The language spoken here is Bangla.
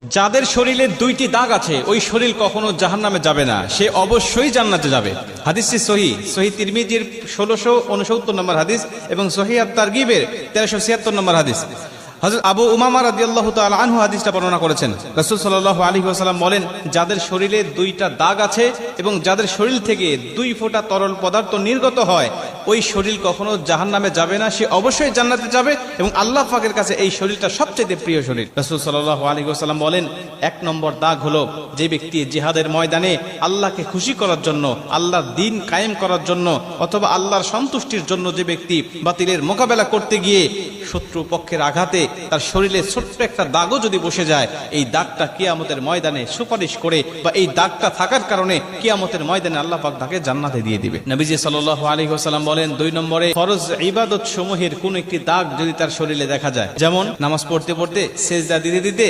যাদের শরীরে দুইটি দাগ আছে ওই শরীর কখনো জাহান্নামে যাবে না, সে অবশ্যই জান্নাতে যাবে। হাদিসটি সহিহ তিরমিজির 1669 নম্বর হাদিস এবং সহিহ আত-তারগিবের 1376 নম্বর হাদিস। হযরত আবু উমামা রাদিয়াল্লাহু তাআলা আনহু হাদিসটা বর্ণনা করেছেন। রাসূল সাল্লাল্লাহু আলাইহি ওয়াসাল্লাম বলেন, যাদের শরীরে দুইটা দাগ আছে এবং যাদের শরীর থেকে 2 ফোঁটা তরল পদার্থ নির্গত হয় ওই শরীর কখনো জাহান্নামে যাবে না, সে অবশ্যই জান্নাতে যাবে এবং আল্লাহ পাকের কাছে এই শরীরটা সবচেয়ে প্রিয় শরীর। রাসূল সাল্লাল্লাহু আলাইহি ওয়াসাল্লাম বলেন, 1 নম্বর দাগ হলো যে ব্যক্তি জিহাদের ময়দানে আল্লাহকে খুশি করার জন্য, আল্লাহর দ্বীন কায়েম করার জন্য অথবা আল্লাহর সন্তুষ্টির জন্য যে ব্যক্তি বাতিলের মোকাবেলা করতে গিয়ে শত্রু পক্ষের আঘাতে তার শরীরে ছোট্ট একটা দাগও যদি বসে যায়, এই দাগটা কিয়ামতের ময়দানে সুপারিশ করে বা এই দাগটা থাকার কারণে কিয়ামতের ময়দানে আল্লাহ পাক তাকে জান্নাতে দিয়ে দিবে। নবীজি সাল্লাল্লাহু আলাইহি ওয়াসাল্লাম বলেন, 2 নম্বরে ফরজ ইবাদত সমূহের কোন একটি দাগ যদি তার শরীরে দেখা যায়, যেমন নামাজ পড়তে পড়তে সেজদা দিতে দিতে